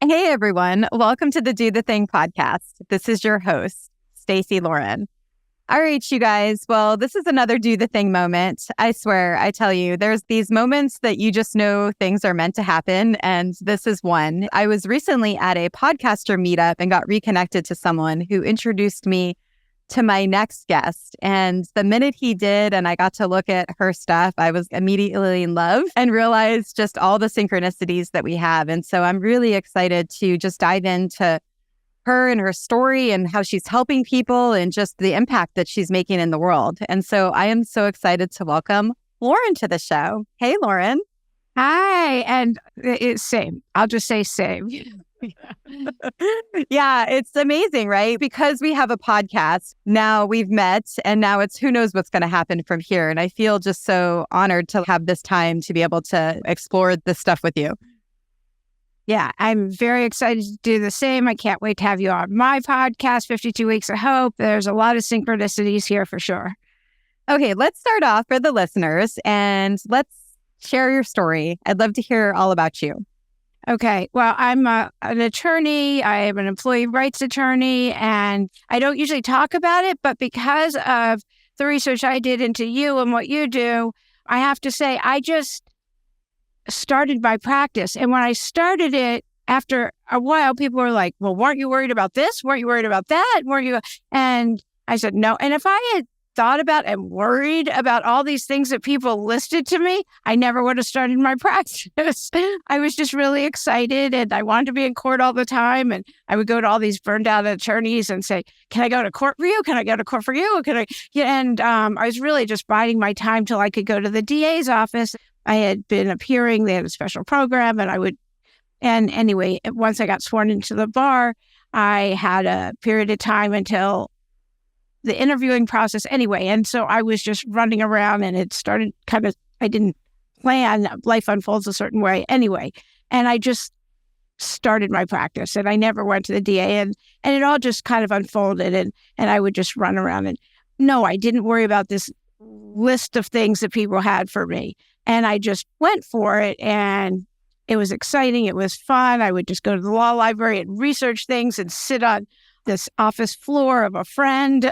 Hey, everyone. Welcome to the Do the Thing podcast. This is your host, Stacey Lauren. All right, you guys. Well, this is another Do the Thing moment. I swear, I tell you, there's these moments that you just know things are meant to happen. And this is one. I was recently at a podcaster meetup and got reconnected to someone who introduced me to my next guest. And the minute he did, and I got to look at her stuff, I was immediately in love and realized just all the synchronicities that we have. And so I'm really excited to just dive into her and her story and how she's helping people and just the impact that she's making in the world. And so I am so excited to welcome Lauren to the show. Hey, Lauren. Hi. And it's same. I'll just say same. Yeah, it's amazing, right? Because we have a podcast, now we've met, and now it's who knows what's going to happen from here. And I feel just so honored to have this time to be able to explore this stuff with you. Yeah, I'm very excited to do the same. I can't wait to have you on my podcast, 52 Weeks of Hope. There's a lot of synchronicities here for sure. Okay, let's start off for the listeners and let's share your story. I'd love to hear all about you. Okay. Well, I'm an attorney. I am an employee rights attorney, and I don't usually talk about it, but because of the research I did into you and what you do, I have to say I just started my practice. And when I started it, after a while, people were like, well, weren't you worried about this? Weren't you worried about that? Weren't you? And I said, no. And if I had thought about and worried about all these things that people listed to me, I never would have started my practice. I was just really excited and I wanted to be in court all the time. And I would go to all these burned out attorneys and say, can I go to court for you? Can I go to court for you? Can I? Yeah, and I was really just biding my time till I could go to the DA's office. I had been appearing. They had a special program and anyway, once I got sworn into the bar, I had a period of time until the interviewing process anyway. And so I was just running around and it started I didn't plan, life unfolds a certain way anyway. And I just started my practice and I never went to the DA and it all just kind of unfolded and I would just run around and no, I didn't worry about this list of things that people had for me. And I just went for it and it was exciting. It was fun. I would just go to the law library and research things and sit on this office floor of a friend.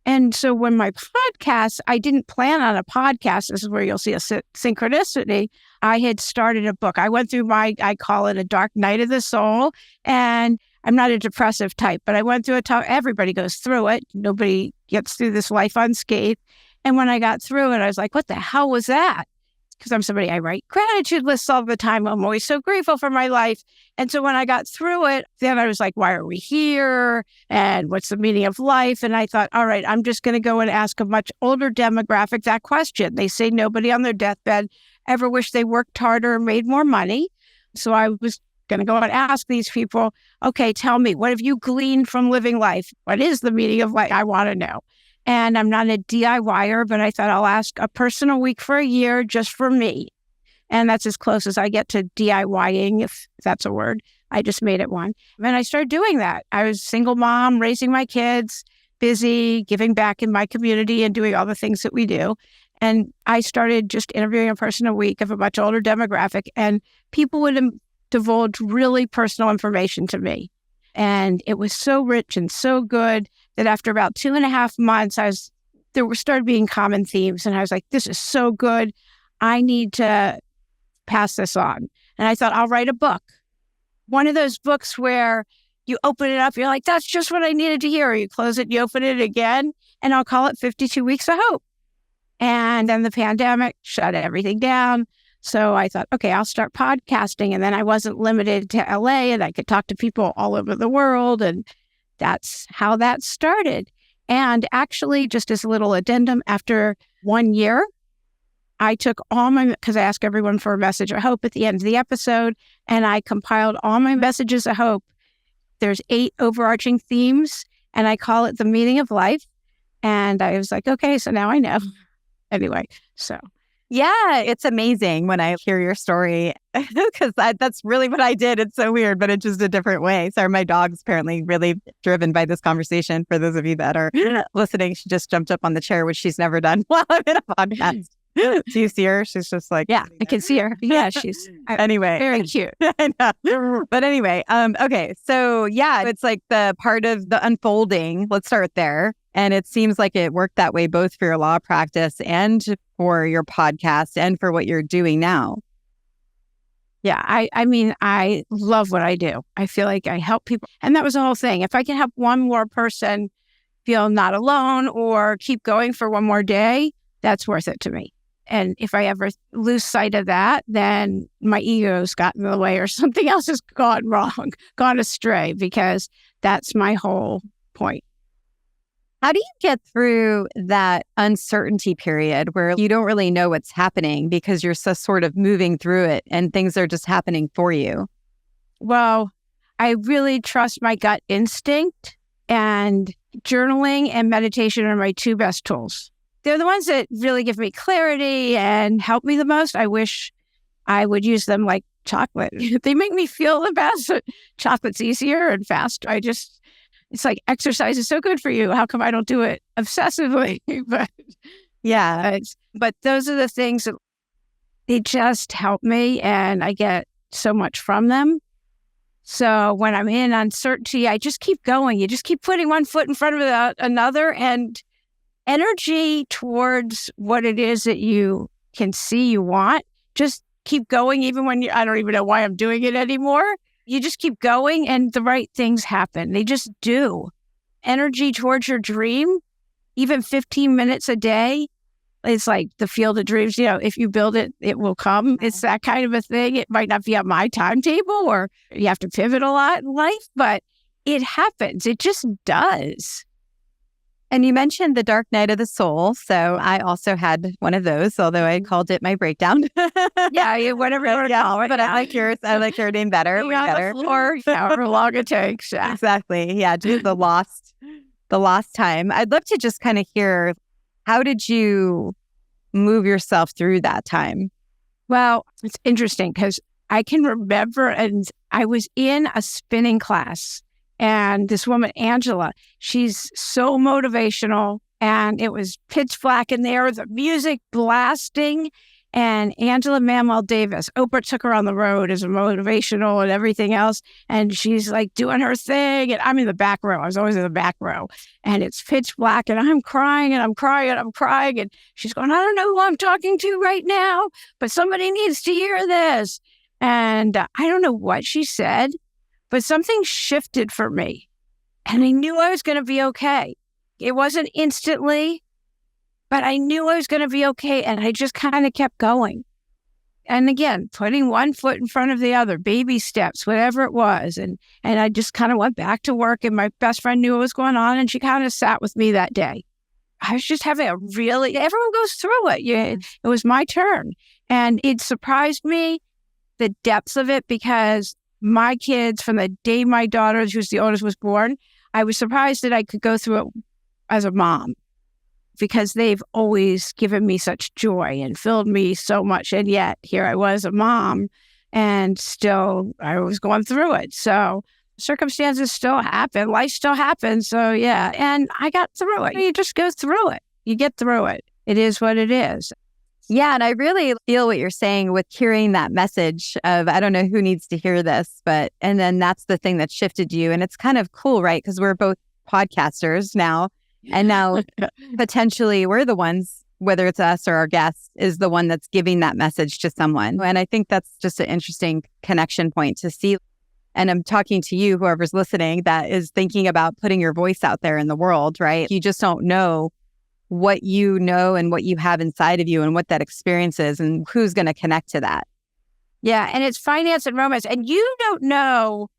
And so when my podcast, I didn't plan on a podcast. This is where you'll see a synchronicity. I had started a book. I went through I call it a dark night of the soul. And I'm not a depressive type, but I went through everybody goes through it. Nobody gets through this life unscathed. And when I got through it, I was like, what the hell was that? Because I'm somebody, I write gratitude lists all the time. I'm always so grateful for my life. And so when I got through it, then I was like, why are we here? And what's the meaning of life? And I thought, all right, I'm just going to go and ask a much older demographic that question. They say nobody on their deathbed ever wished they worked harder or made more money. So I was going to go and ask these people, okay, tell me, what have you gleaned from living life? What is the meaning of life? I want to know. And I'm not a DIYer, but I thought I'll ask a person a week for a year just for me. And that's as close as I get to DIYing, if that's a word. I just made it one. And I started doing that. I was a single mom, raising my kids, busy, giving back in my community and doing all the things that we do. And I started just interviewing a person a week of a much older demographic. And people would divulge really personal information to me. And it was so rich and so good that after about 2.5 months, there started being common themes. And I was like, this is so good. I need to pass this on. And I thought, I'll write a book. One of those books where you open it up, you're like, that's just what I needed to hear. Or you close it, you open it again, and I'll call it 52 Weeks of Hope. And then the pandemic shut everything down. So I thought, okay, I'll start podcasting. And then I wasn't limited to LA and I could talk to people all over the world. And that's how that started. And actually, just as a little addendum, after 1 year, I took because I ask everyone for a message of hope at the end of the episode, and I compiled all my messages of hope. There's 8 overarching themes, and I call it the meaning of life. And I was like, okay, so now I know. Anyway, so. Yeah, it's amazing when I hear your story because that's really what I did. It's so weird, but it's just a different way. Sorry, my dog's apparently really driven by this conversation. For those of you that are listening, she just jumped up on the chair, which she's never done while I'm in a podcast. Do you see her? She's just like, Yeah, I can see her. Yeah, she's anyway, very cute. I know. But anyway, okay. So yeah, it's like the part of the unfolding. Let's start there. And it seems like it worked that way both for your law practice and for your podcast and for what you're doing now. Yeah, I mean, I love what I do. I feel like I help people. And that was the whole thing. If I can help one more person feel not alone or keep going for one more day, that's worth it to me. And if I ever lose sight of that, then my ego's gotten in the way or something else has gone wrong, gone astray, because that's my whole point. How do you get through that uncertainty period where you don't really know what's happening because you're so sort of moving through it and things are just happening for you? Well, I really trust my gut instinct, and journaling and meditation are my two best tools. They're the ones that really give me clarity and help me the most. I wish I would use them like chocolate. They make me feel the best. Chocolate's easier and faster. It's like exercise is so good for you. How come I don't do it obsessively? But yeah, but those are the things that they just help me, and I get so much from them. So when I'm in uncertainty, I just keep going. You just keep putting one foot in front of another, and energy towards what it is that you can see you want. Just keep going, even when I don't even know why I'm doing it anymore. You just keep going and the right things happen. They just do. Energy towards your dream, even 15 minutes a day, it's like the field of dreams. If you build it, it will come. It's that kind of a thing. It might not be on my timetable or you have to pivot a lot in life, but it happens. It just does. And you mentioned the dark night of the soul. So I also had one of those, although I called it my breakdown. Yeah, whatever you want to call it. But I like yours. I like your name better. You're on the floor, however long it takes. Yeah. Exactly. Yeah, just the lost time. I'd love to just kind of hear, how did you move yourself through that time? Well, it's interesting because I can remember, and I was in a spinning class. And this woman, Angela, she's so motivational, and it was pitch black in there, the music blasting, and Angela Manuel Davis, Oprah took her on the road as a motivational and everything else, and she's like doing her thing, and I'm in the back row. I was always in the back row, and it's pitch black, and I'm crying, and I'm crying, and I'm crying, and she's going, I don't know who I'm talking to right now, but somebody needs to hear this. And I don't know what she said, but something shifted for me, and I knew I was going to be okay. It wasn't instantly, but I knew I was going to be okay, and I just kind of kept going. And again, putting one foot in front of the other, baby steps, whatever it was. And I just kind of went back to work, and my best friend knew what was going on, and she kind of sat with me that day. I was just having everyone goes through it. Yeah, it was my turn. And it surprised me, the depth of it, because my kids, from the day my daughter, who's the oldest, was born, I was surprised that I could go through it as a mom, because they've always given me such joy and filled me so much. And yet here I was, a mom, and still I was going through it. So circumstances still happen. Life still happens. So yeah. And I got through it. You just go through it. You get through it. It is what it is. Yeah. And I really feel what you're saying with hearing that message of, I don't know who needs to hear this, and then that's the thing that shifted you. And it's kind of cool, right? Because we're both podcasters now. And now potentially we're the ones, whether it's us or our guest, is the one that's giving that message to someone. And I think that's just an interesting connection point to see. And I'm talking to you, whoever's listening, that is thinking about putting your voice out there in the world, right? You just don't know what you know and what you have inside of you and what that experience is and who's going to connect to that. Yeah. And it's finance and romance. And you don't know,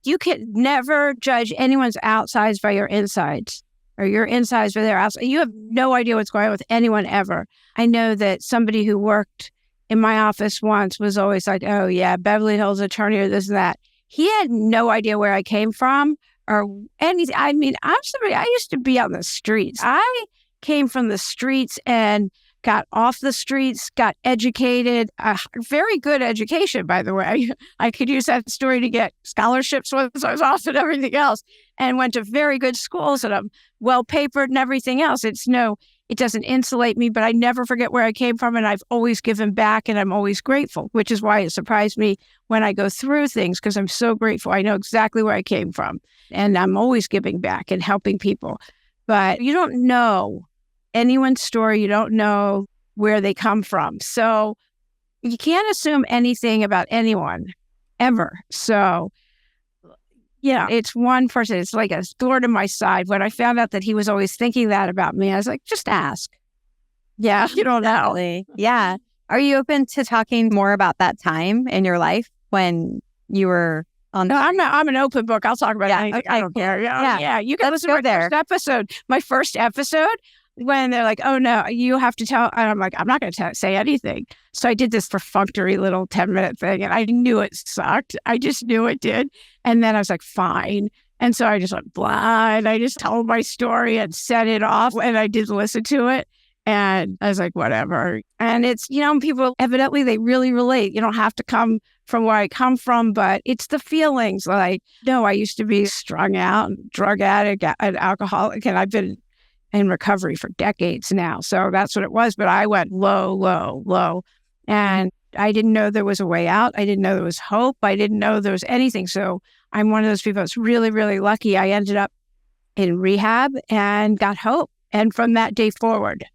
you can never judge anyone's outsides by your insides, or your insides by their outside. You have no idea what's going on with anyone ever. I know that somebody who worked in my office once was always like, oh yeah, Beverly Hills attorney or this and that. He had no idea where I came from or anything. I mean, I'm somebody, I used to be on the streets. I came from the streets and got off the streets, got educated, very good education, by the way. I could use that story to get scholarships once I was off and everything else, and went to very good schools, and I'm well papered and everything else. It's no It doesn't insulate me, but I never forget where I came from, and I've always given back, and I'm always grateful, which is why it surprised me when I go through things, because I'm so grateful. I know exactly where I came from, and I'm always giving back and helping people. But you don't know anyone's story. You don't know where they come from. So you can't assume anything about anyone ever. So yeah, it's one person. It's like a thorn in my side. When I found out that he was always thinking that about me, I was like, just ask. Yeah, you don't know. Yeah. Are you open to talking more about that time in your life when you were on? No, I'm an open book. I'll talk about anything. Okay. I don't care. Yeah. You can listen to my first episode, when they're like, oh no, you have to tell. And I'm like, I'm not going to say anything. So I did this perfunctory little 10-minute thing, and I knew it sucked. I just knew it did. And then I was like, fine. And so I just went blind. I just told my story and set it off, and I didn't listen to it. And I was like, whatever. And it's, people evidently, they really relate. You don't have to come from where I come from, but it's the feelings. Like, no, I used to be strung out, drug addict, an alcoholic, and I've been in recovery for decades now. So that's what it was. But I went low, low, low. And I didn't know there was a way out. I didn't know there was hope. I didn't know there was anything. So I'm one of those people that's really, really lucky. I ended up in rehab and got hope. And from that day forward,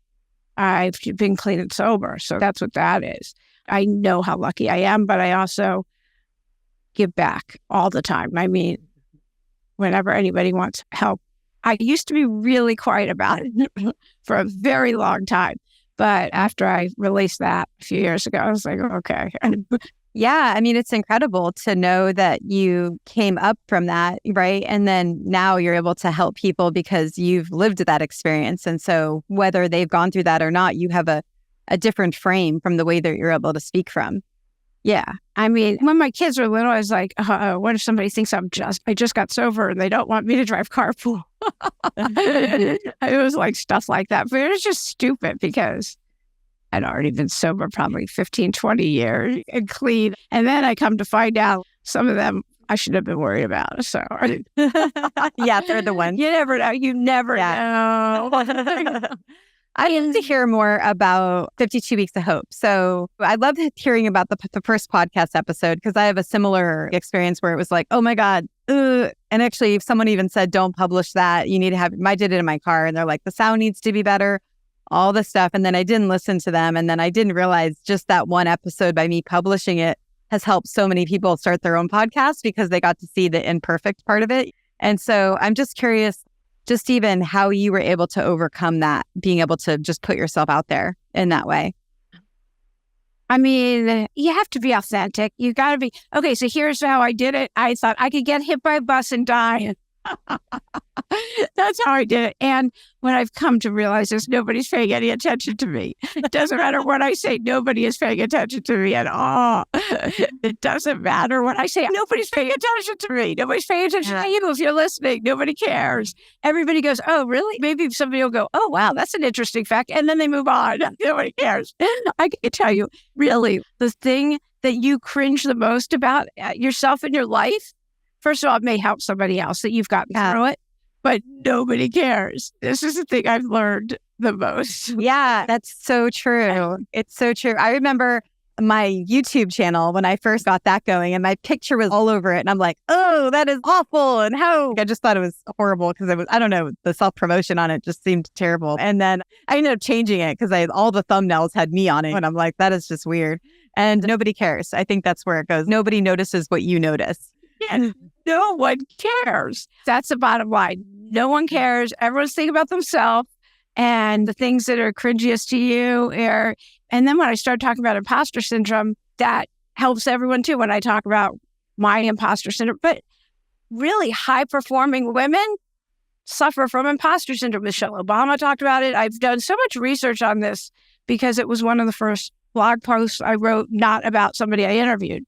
I've been clean and sober. So that's what that is. I know how lucky I am, but I also give back all the time. I mean, whenever anybody wants help. I used to be really quiet about it for a very long time. But after I released that a few years ago, I was like, okay. Yeah. I mean, it's incredible to know that you came up from that, right? And then now you're able to help people because you've lived that experience. And so whether they've gone through that or not, you have a different frame from the way that you're able to speak from. Yeah. I mean, when my kids were little, I was like, what if somebody thinks I just got sober and they don't want me to drive carpool? It was like stuff like that. But it was just stupid because I'd already been sober probably 15, 20 years and clean. And then I come to find out some of them I should have been worried about. So yeah, they're the ones. You never know. You never know. I'd love to hear more about 52 Weeks of Hope. So I love hearing about the first podcast episode because I have a similar experience where it was like, oh my God. And actually, if someone even said, don't publish that, you need to have, I did it in my car and they're like, the sound needs to be better, all this stuff. And then I didn't listen to them. And then I didn't realize just that one episode by me publishing it has helped so many people start their own podcast because they got to see the imperfect part of it. And so I'm just curious, just even how you were able to overcome that, being able to just put yourself out there in that way. I mean, you have to be authentic. You got to be, okay, so here's how I did it. I thought I could get hit by a bus and die. That's how I did it. And when I've come to realize is nobody's paying any attention to me. It doesn't matter what I say. Nobody is paying attention to me at all. It doesn't matter what I say. Nobody's paying attention to me. Nobody's paying attention to you if you're listening. Nobody cares. Everybody goes, oh, really? Maybe somebody will go, oh, wow, that's an interesting fact. And then they move on. Nobody cares. I can tell you, really, the thing that you cringe the most about yourself in your life, first of all, it may help somebody else that you've gotten through it, but nobody cares. This is the thing I've learned the most. Yeah, that's so true. It's so true. I remember my YouTube channel when I first got that going and my picture was all over it. And I'm like, oh, that is awful. And how I just thought it was horrible because it was, I don't know, the self-promotion on it just seemed terrible. And then I ended up changing it because all the thumbnails had me on it. And I'm like, that is just weird. And nobody cares. I think that's where it goes. Nobody notices what you notice. Yeah, no one cares. That's the bottom line. No one cares. Everyone's thinking about themselves and the things that are cringiest to you. And then when I started talking about imposter syndrome, that helps everyone too when I talk about my imposter syndrome. But really high-performing women suffer from imposter syndrome. Michelle Obama talked about it. I've done so much research on this because it was one of the first blog posts I wrote, not about somebody I interviewed.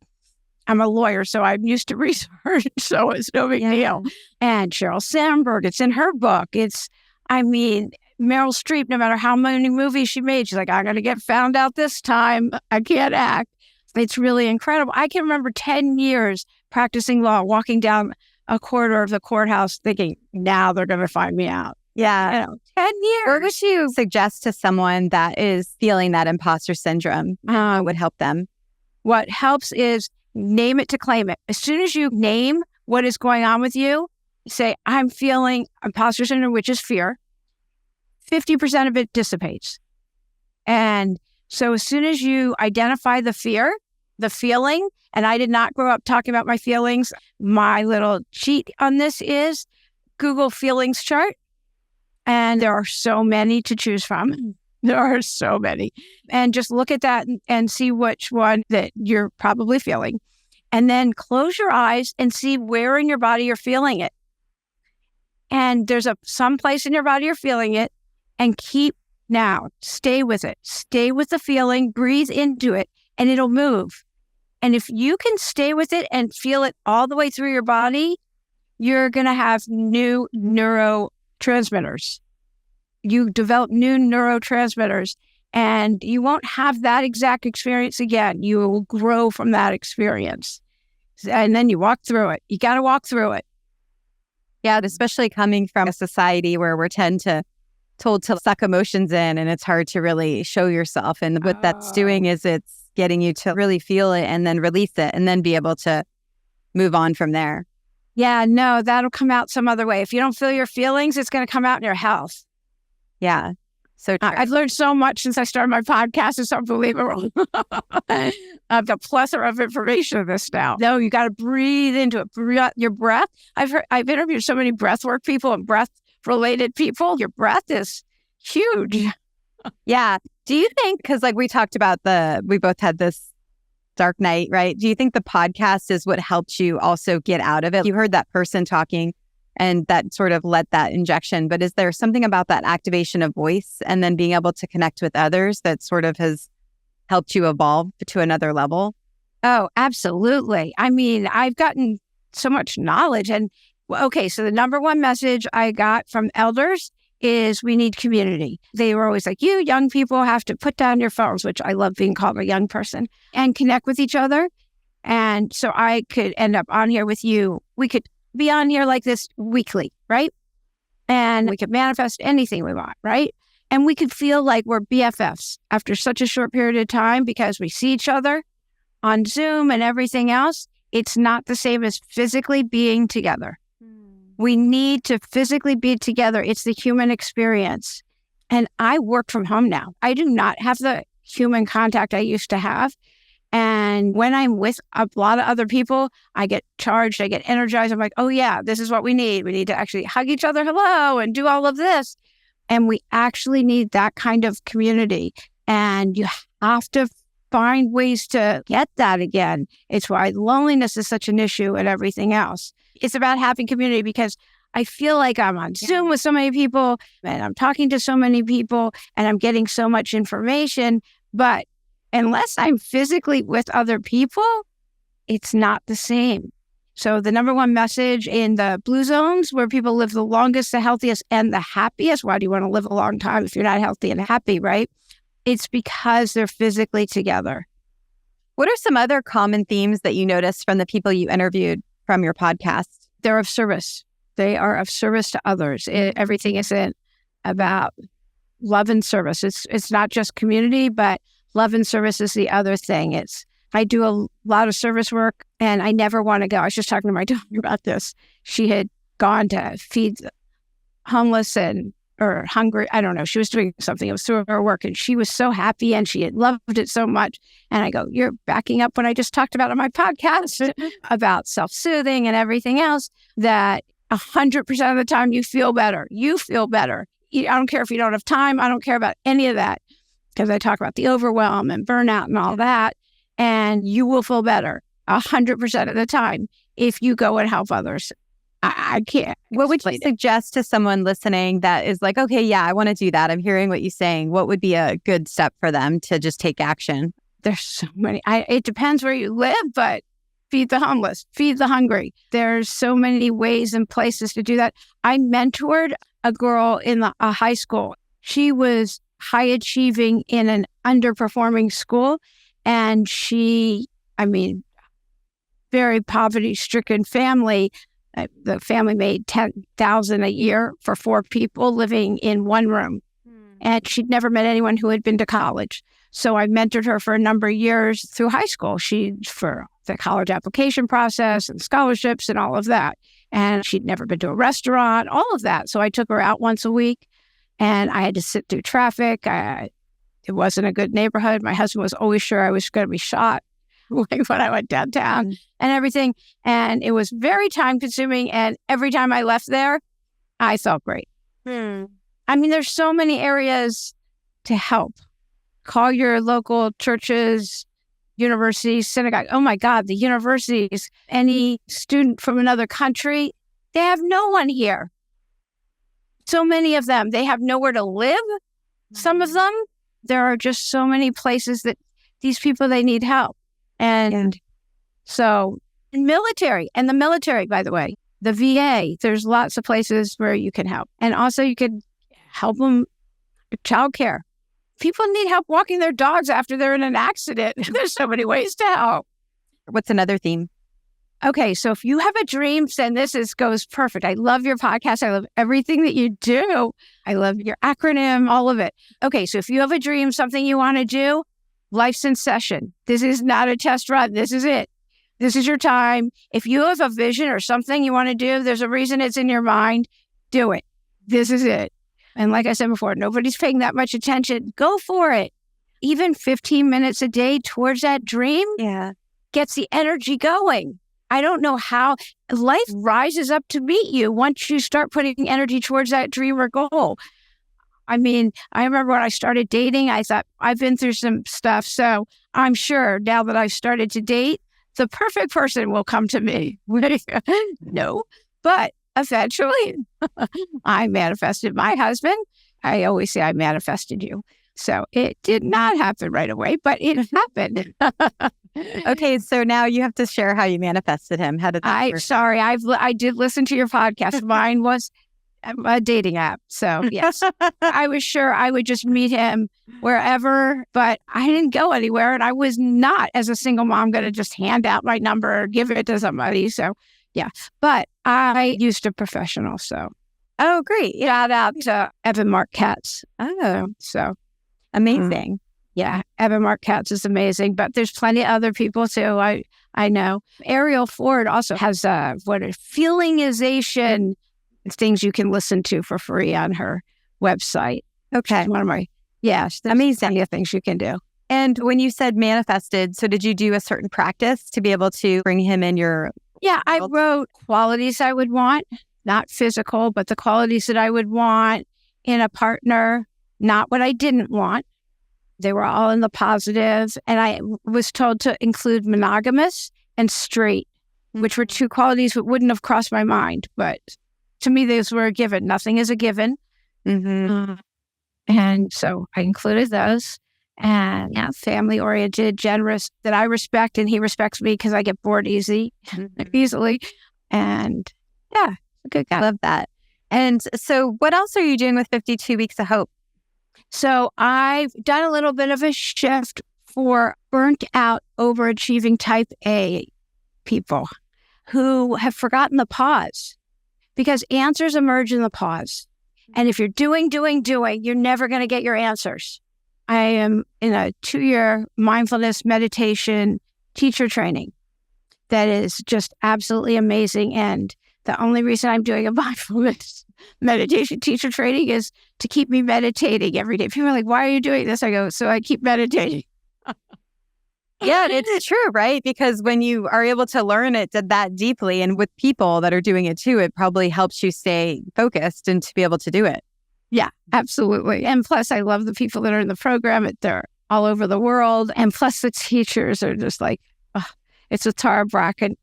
I'm a lawyer, so I'm used to research, so it's no big deal. And Sheryl Sandberg, it's in her book. Meryl Streep, no matter how many movies she made, she's like, I'm going to get found out this time. I can't act. It's really incredible. I can remember 10 years practicing law, walking down a corridor of the courthouse thinking, now they're going to find me out. Yeah. 10 years. What would you suggest to someone that is feeling that imposter syndrome? What would help them? What helps is name it to claim it. As soon as you name what is going on with you, say, I'm feeling imposter syndrome, which is fear, 50% of it dissipates. And so as soon as you identify the fear, the feeling, and I did not grow up talking about my feelings, my little cheat on this is Google feelings chart. And there are so many to choose from. There are so many. And just look at that and see which one that you're probably feeling. And then close your eyes and see where in your body you're feeling it. And there's some place in your body you're feeling it, and stay with it. Stay with the feeling, breathe into it, and it'll move. And if you can stay with it and feel it all the way through your body, you're going to have new neurotransmitters. You develop new neurotransmitters, and you won't have that exact experience again. You will grow from that experience. And then you walk through it. You got to walk through it. Yeah, especially coming from a society where we're told to suck emotions in, and it's hard to really show yourself. And what that's doing is it's getting you to really feel it and then release it and then be able to move on from there. Yeah, no, that'll come out some other way. If you don't feel your feelings, it's going to come out in your health. Yeah. So I've learned so much since I started my podcast. It's unbelievable. I have the plethora of information of this now. No, you got to breathe into it. Your breath. I've interviewed so many breathwork people and breath-related people. Your breath is huge. Yeah. Do you think, because like we talked about we both had this dark night, right? Do you think the podcast is what helped you also get out of it? You heard that person talking and that sort of let that injection, but is there something about that activation of voice and then being able to connect with others that sort of has helped you evolve to another level? Oh, absolutely. I mean, I've gotten so much knowledge. And okay, so the number one message I got from elders is we need community. They were always like, you young people have to put down your phones, which I love being called a young person, and connect with each other. And so I could end up on here with you. We could be on here like this weekly, right? And we could manifest anything we want, right? And we could feel like we're BFFs after such a short period of time because we see each other on Zoom and everything else. It's not the same as physically being together. We need to physically be together. It's the human experience. And I work from home now. I do not have the human contact I used to have. And when I'm with a lot of other people, I get charged, I get energized. I'm like, oh yeah, this is what we need. We need to actually hug each other hello and do all of this. And we actually need that kind of community. And you have to find ways to get that again. It's why loneliness is such an issue and everything else. It's about having community because I feel like I'm on Zoom with so many people and I'm talking to so many people and I'm getting so much information. But unless I'm physically with other people, it's not the same. So the number one message in the blue zones where people live the longest, the healthiest, and the happiest. Why do you want to live a long time if you're not healthy and happy, right? It's because they're physically together. What are some other common themes that you noticed from the people you interviewed from your podcast? They're of service. They are of service to others. Everything isn't about love and service. It's not just community, but love and service is the other thing. I do a lot of service work and I never want to go. I was just talking to my daughter about this. She had gone to feed homeless or hungry. I don't know. She was doing something. It was through her work and she was so happy and she had loved it so much. And I go, you're backing up what I just talked about on my podcast about self-soothing and everything else, that 100% of the time you feel better. You feel better. I don't care if you don't have time. I don't care about any of that because I talk about the overwhelm and burnout and all that. And you will feel better 100% of the time if you go and help others. I can't. What would you suggest to someone listening that is like, okay, yeah, I want to do that. I'm hearing what you're saying. What would be a good step for them to just take action? There's so many. It depends where you live, but feed the homeless, feed the hungry. There's so many ways and places to do that. I mentored a girl in a high school. She was high achieving in an underperforming school. And very poverty-stricken family. The family made $10,000 a year for 4 people living in one room. And she'd never met anyone who had been to college. So I mentored her for a number of years through high school. For the college application process and scholarships and all of that. And she'd never been to a restaurant, all of that. So I took her out once a week and I had to sit through traffic. It wasn't a good neighborhood. My husband was always sure I was going to be shot like when I went downtown and everything. And it was very time consuming. And every time I left there, I felt great. I mean, there's so many areas to help. Call your local churches, universities, synagogue. Oh my God, the universities. Any student from another country, they have no one here. So many of them, they have nowhere to live. Some of them, there are just so many places that these people, they need help. And so, military, and the military, by the way, the VA, there's lots of places where you can help. And also you could help them with childcare. People need help walking their dogs after they're in an accident. There's so many ways to help. What's another theme? Okay, so if you have a dream, then goes perfect. I love your podcast. I love everything that you do. I love your acronym, all of it. Okay, so if you have a dream, something you want to do, life's in session. This is not a test run. This is it. This is your time. If you have a vision or something you want to do, there's a reason it's in your mind, do it. This is it. And like I said before, nobody's paying that much attention. Go for it. Even 15 minutes a day towards that dream gets the energy going. I don't know how life rises up to meet you once you start putting energy towards that dream or goal. I mean, I remember when I started dating, I thought, I've been through some stuff. So I'm sure now that I've started to date, the perfect person will come to me. No, but eventually I manifested my husband. I always say I manifested you. So it did not happen right away, but it happened. Okay, so now you have to share how you manifested him. How did that work? Sorry, I did listen to your podcast. Mine was a dating app. So yes, I was sure I would just meet him wherever, but I didn't go anywhere. And I was not, as a single mom, going to just hand out my number or give it to somebody. So yeah, but I used a professional. So great. Shout out to Evan Mark Katz. So amazing. Yeah, Evan Mark Katz is amazing, but there's plenty of other people too. I know. Ariel Ford also has feelingization things you can listen to for free on her website. Okay. One of my, amazing. Plenty of things you can do. And when you said manifested, so did you do a certain practice to be able to bring him in your... Yeah, I wrote qualities I would want, not physical, but the qualities that I would want in a partner, not what I didn't want. They were all in the positive. And I was told to include monogamous and straight, which were 2 qualities that wouldn't have crossed my mind. But to me, those were a given. Nothing is a given. And so I included those. And family-oriented, generous, that I respect, and he respects me because I get bored easily. And a good guy. Love that. And so what else are you doing with 52 Weeks of Hope? So I've done a little bit of a shift for burnt out, overachieving type A people who have forgotten the pause, because answers emerge in the pause. And if you're doing, you're never going to get your answers. I am in a 2-year mindfulness meditation teacher training that is just absolutely amazing. And the only reason I'm doing a mindfulness meditation teacher training is to keep me meditating every day. People are like, why are you doing this? I go, so I keep meditating. Yeah, it's true, right? Because when you are able to learn it that deeply and with people that are doing it too, it probably helps you stay focused and to be able to do it. Yeah, absolutely. And plus, I love the people that are in the program. They're all over the world. And plus, the teachers are just like, it's with Tara Brach and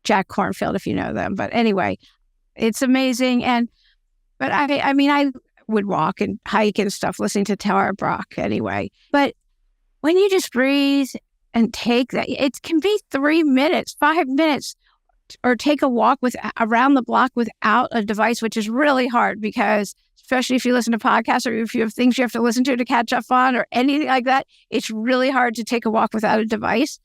Jack Kornfield, if you know them. But anyway, it's amazing. But I would walk and hike and stuff, listening to Tara Brach anyway. But when you just breathe and take that, it can be 3 minutes, 5 minutes, or take a walk around the block without a device, which is really hard because especially if you listen to podcasts or if you have things you have to listen to catch up on or anything like that, it's really hard to take a walk without a device.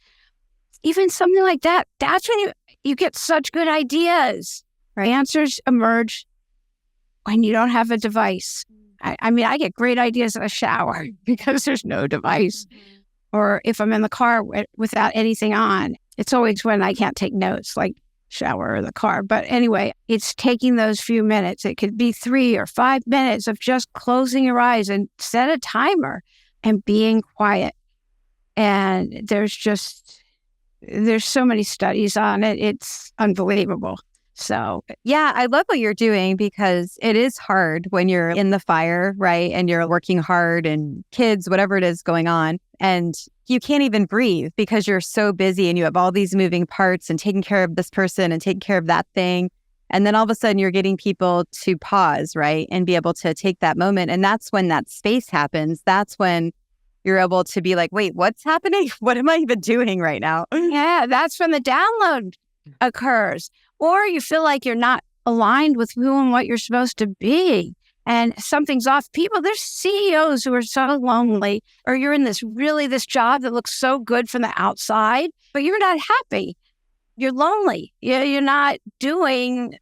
Even something like that, that's when you get such good ideas. Right. Answers emerge when you don't have a device. I mean, I get great ideas in the shower because there's no device. Or if I'm in the car without anything on, it's always when I can't take notes, like shower or the car. But anyway, it's taking those few minutes. It could be 3 or 5 minutes of just closing your eyes and set a timer and being quiet. And there's so many studies on it. It's unbelievable. So, yeah, I love what you're doing because it is hard when you're in the fire, right? And you're working hard and kids, whatever it is going on. And you can't even breathe because you're so busy and you have all these moving parts and taking care of this person and taking care of that thing. And then all of a sudden you're getting people to pause, right? And be able to take that moment. And that's when that space happens. That's when you're able to be like, wait, what's happening? What am I even doing right now? yeah, that's when the download occurs. Or you feel like you're not aligned with who and what you're supposed to be. And something's off. There's CEOs who are so lonely, or you're in this job that looks so good from the outside, but you're not happy. You're lonely. You're not doing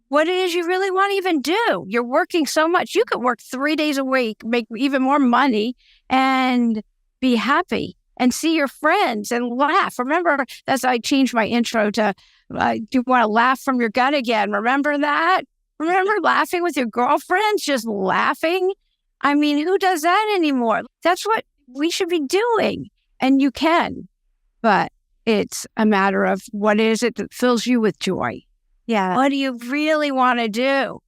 what it is you really want to even do. You're working so much. You could work 3 days a week, make even more money, and be happy and see your friends and laugh. Remember, as I changed my intro to, do you want to laugh from your gut again? Remember that? Remember laughing with your girlfriends, just laughing? I mean, who does that anymore? That's what we should be doing. And you can, but it's a matter of what is it that fills you with joy? Yeah. What do you really want to do?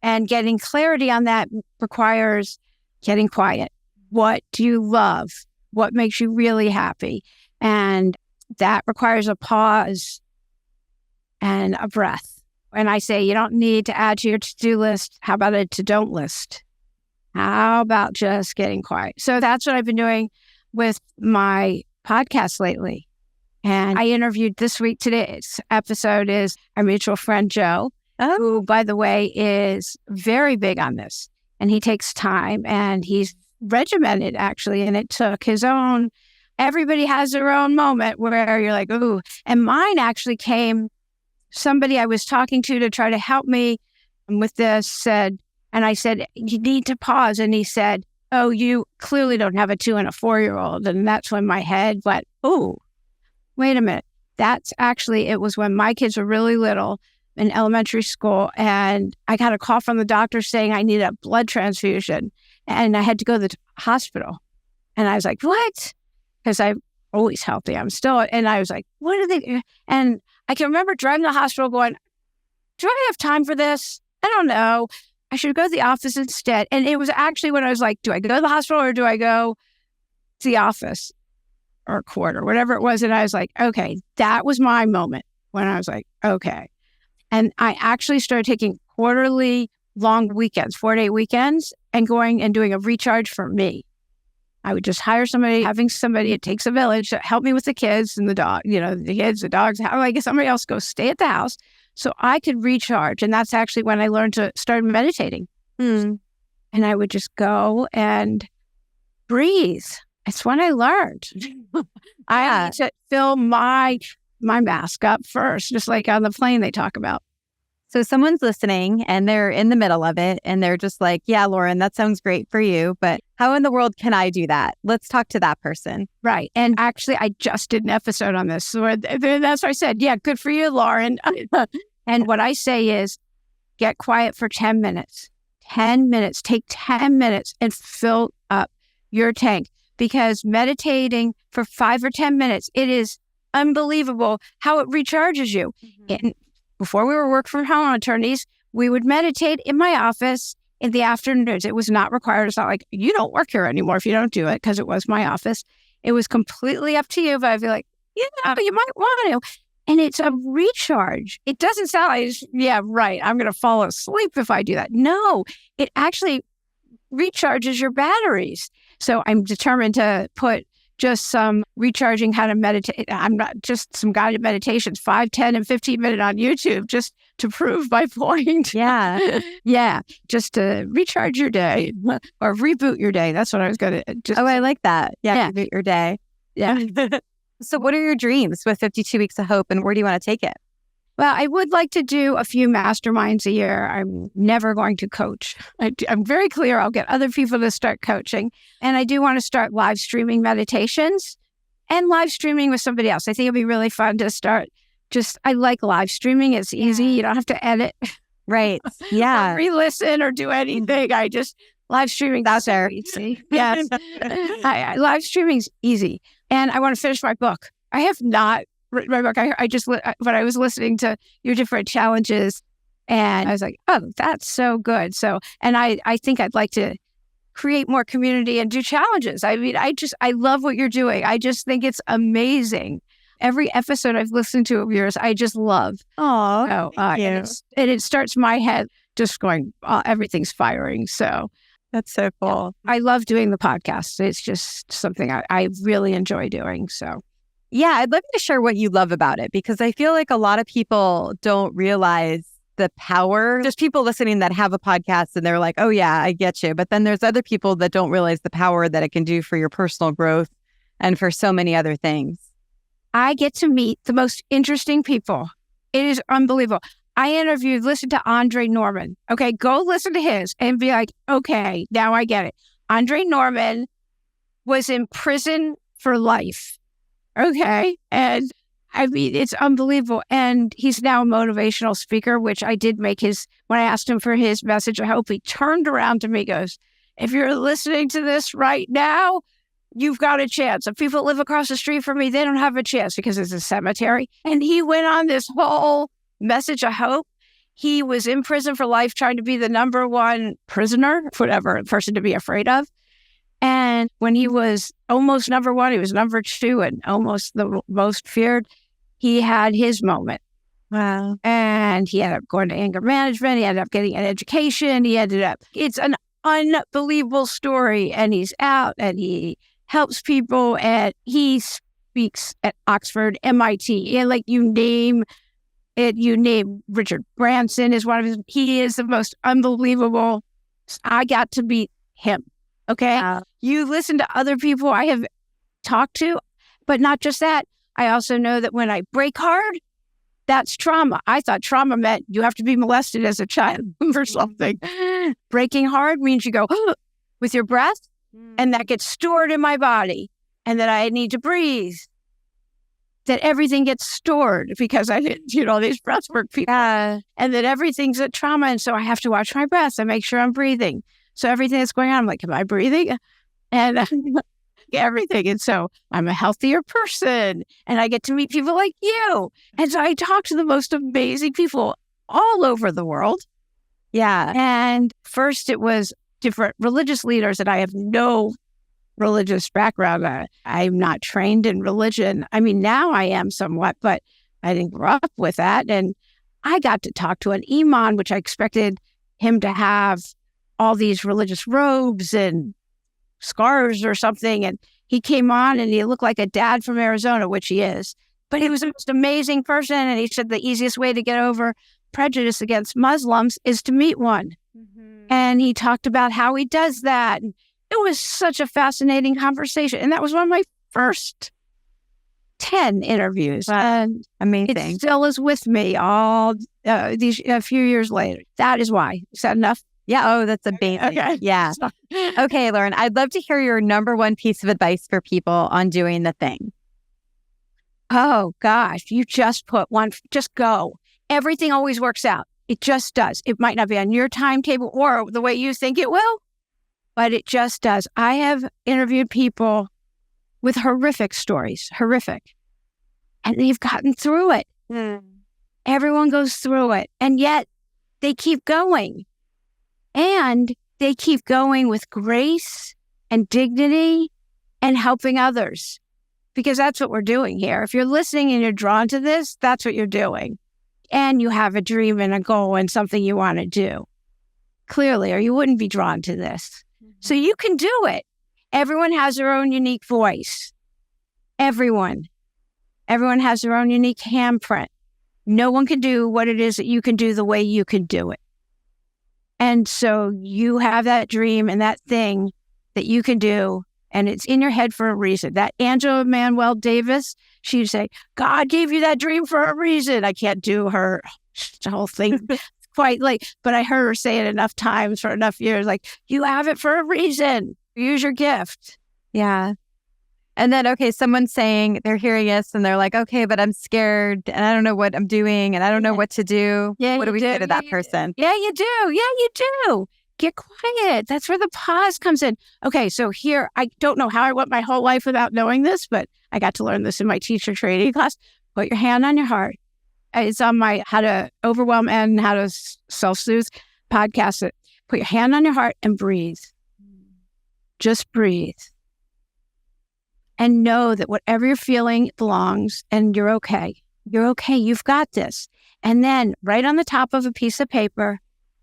And getting clarity on that requires getting quiet. What do you love? What makes you really happy? And that requires a pause and a breath. And I say, you don't need to add to your to-do list. How about a to-don't list? How about just getting quiet? So that's what I've been doing with my podcast lately. And I interviewed today's episode is our mutual friend, Joe, who, by the way, is very big on this. And he takes time and he's regimented, actually. And it took his own, everybody has their own moment where you're like, ooh. And mine actually came, somebody I was talking to try to help me with this said, and I said, you need to pause. And he said, oh, you clearly don't have a 2 and a 4-year-old. And that's when my head went, oh, wait a minute. It was when my kids were really little in elementary school. And I got a call from the doctor saying I needed a blood transfusion. And I had to go to the hospital. And I was like, what? Because I'm always healthy. And I was like, what are they? And I can remember driving to the hospital going, do I have time for this? I don't know. I should go to the office instead. And it was actually when I was like, do I go to the hospital or do I go to the office or court or whatever it was? And I was like, okay, that was my moment when I was like, okay. And I actually started taking quarterly long weekends, 4-day weekends, and going and doing a recharge for me. I would just hire somebody, it takes a village to help me with the kids and the dog, the kids, the dogs. How do I get somebody else to go stay at the house so I could recharge? And that's actually when I learned to start meditating. And I would just go and breathe. It's when I learned. I had to fill my mask up first, just like on the plane they talk about. So someone's listening and they're in the middle of it and they're just like, yeah, Lauren, that sounds great for you, but how in the world can I do that? Let's talk to that person. Right. And actually, I just did an episode on this. So that's what I said. Yeah, good for you, Lauren. And what I say is get quiet for 10 minutes. 10 minutes. Take 10 minutes and fill up your tank. Because meditating for 5 or 10 minutes, it is unbelievable how it recharges you. And before we were work from home attorneys, we would meditate in my office in the afternoons. It was not required. It's not like, you don't work here anymore if you don't do it, because it was my office. It was completely up to you, but I'd be like, yeah, but you might want to. And it's a recharge. It doesn't sound like, yeah, right, I'm going to fall asleep if I do that. No, it actually recharges your batteries. So I'm determined to put just some recharging how to meditate. I'm not just some guided meditations, 5, 10, and 15 minutes on YouTube, just to prove my point. Yeah. Yeah. Just to recharge your day or reboot your day. That's what I was going to just. Oh, I like that. Yeah. Reboot your day. Yeah. So what are your dreams with 52 Weeks of Hope and where do you want to take it? Well, I would like to do a few masterminds a year. I'm never going to coach. I'm very clear I'll get other people to start coaching. And I do want to start live streaming meditations and live streaming with somebody else. I think it'd be really fun to start. I like live streaming. It's easy. You don't have to edit. Right. Yeah. Or re-listen or do anything. Live streaming. That's so easy. Yes. Live streaming's easy. And I want to finish my book. I have not written my book. But I was listening to your different challenges and I was like, oh, that's so good. So, and I think I'd like to create more community and do challenges. I mean, I love what you're doing. I just think it's amazing. Every episode I've listened to of yours, I just love. Oh, and it starts my head just going, everything's firing. So that's so cool. I love doing the podcast. It's just something I really enjoy doing. So yeah, I'd love you to share what you love about it, because I feel like a lot of people don't realize the power. There's people listening that have a podcast and they're like, oh yeah, I get you. But then there's other people that don't realize the power that it can do for your personal growth and for so many other things. I get to meet the most interesting people. It is unbelievable. I listened to Andre Norman. Okay, go listen to his and be like, okay, now I get it. Andre Norman was in prison for life. Okay. And I mean, it's unbelievable. And he's now a motivational speaker, which I did make when I asked him for his message, I hope he turned around to me and goes, if you're listening to this right now, you've got a chance. If people live across the street from me, they don't have a chance because it's a cemetery. And he went on this whole message of hope. He was in prison for life, trying to be the number one prisoner, whatever person to be afraid of. And when he was almost number one, he was number two and almost the most feared. He had his moment. Wow. And he ended up going to anger management. He ended up getting an education. It's an unbelievable story. And he's out and he helps people, and he speaks at Oxford, MIT, and you name Richard Branson is one of his. He is the most unbelievable. I got to meet him. Okay, you listen to other people I have talked to, but not just that. I also know that when I break hard, that's trauma. I thought trauma meant you have to be molested as a child or something. Breaking hard means you go with your breath. And that gets stored in my body, and that I need to breathe. That everything gets stored because I did, these breathwork people, and that everything's a trauma. And so I have to watch my breath and make sure I'm breathing. So everything that's going on, I'm like, am I breathing? And everything. And so I'm a healthier person, and I get to meet people like you. And so I talk to the most amazing people all over the world. Yeah. And first it was different religious leaders, and I have no religious background. I'm not trained in religion. I mean, now I am somewhat, but I didn't grow up with that. And I got to talk to an imam, which I expected him to have all these religious robes and scarves or something. And he came on and he looked like a dad from Arizona, which he is. But he was the most amazing person. And he said the easiest way to get over prejudice against Muslims is to meet one. And he talked about how he does that. It was such a fascinating conversation. And that was one of my first 10 interviews. And amazing. It still is with me all these a few years later. That is why. Is that enough? Yeah. Oh, that's amazing. Okay. Yeah. Okay, Lauren, I'd love to hear your number one piece of advice for people on doing the thing. Oh, gosh. You just put one. Just go. Everything always works out. It just does. It might not be on your timetable or the way you think it will, but it just does. I have interviewed people with horrific stories, and they've gotten through it. Everyone goes through it, and yet they keep going. And they keep going with grace and dignity and helping others, because that's what we're doing here. If you're listening and you're drawn to this, that's what you're doing. And you have a dream and a goal and something you want to do, clearly, or you wouldn't be drawn to this. So you can do it. Everyone has their own unique voice. Everyone has their own unique handprint. No one can do what it is that you can do the way you can do it. And so you have that dream and that thing that you can do, and it's in your head for a reason. That Angela Manuel Davis, she'd say, God gave you that dream for a reason. I can't do her whole thing quite like, but I heard her say it enough times for enough years, like, you have it for a reason. Use your gift. Yeah. And then, okay, someone's saying they're hearing us and they're like, okay, but I'm scared and I don't know what I'm doing and I don't know what to do. Yeah, what do we say to that person? Yeah, you do. Yeah, you do. Get quiet. That's where the pause comes in. Okay, so here, I don't know how I went my whole life without knowing this, but I got to learn this in my teacher training class. Put your hand on your heart. It's on my How to Overwhelm and How to Self-Soothe podcast. Put your hand on your heart and breathe. Just breathe. And know that whatever you're feeling belongs and you're okay. You're okay. You've got this. And then write on the top of a piece of paper,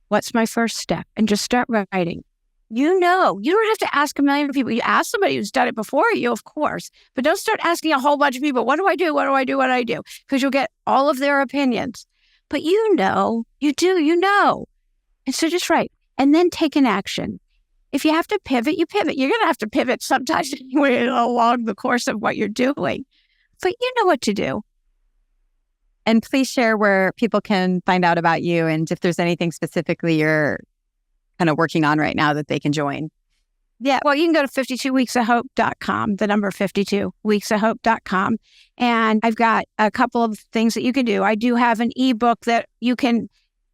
what's my first step? And just start writing. You know, you don't have to ask a million people. You ask somebody who's done it before you, of course, but don't start asking a whole bunch of people, what do I do? What do I do? What do I do? Because you'll get all of their opinions. But you know, you do, you know. And so just write and then take an action. If you have to pivot, you pivot. You're going to have to pivot sometimes anyway along the course of what you're doing. But you know what to do. And please share where people can find out about you and if there's anything specifically you're kind of working on right now that they can join. Yeah, well, you can go to 52weeksofhope.com, the number 52weeksofhope.com. And I've got a couple of things that you can do. I do have an ebook that you can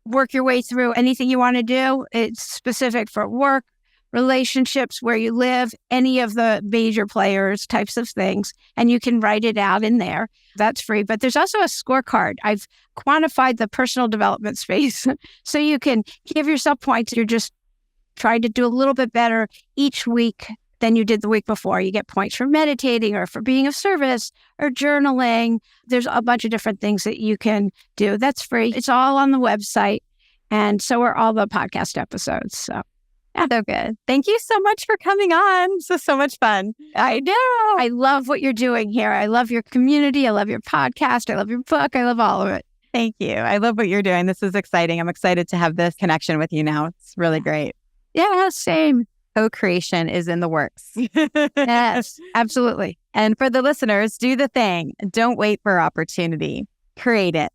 work your way through anything you want to do. It's specific for work, relationships, where you live, any of the major players, types of things, and you can write it out in there. That's free. But there's also a scorecard. I've quantified the personal development space so you can give yourself points. You're just trying to do a little bit better each week than you did the week before. You get points for meditating or for being of service or journaling. There's a bunch of different things that you can do. That's free. It's all on the website. And so are all the podcast episodes. So. Yeah. So good. Thank you so much for coming on. This was so much fun. I know. I love what you're doing here. I love your community. I love your podcast. I love your book. I love all of it. Thank you. I love what you're doing. This is exciting. I'm excited to have this connection with you now. It's really great. Yeah, same. Co-creation is in the works. Yes, absolutely. And for the listeners, do the thing. Don't wait for opportunity. Create it.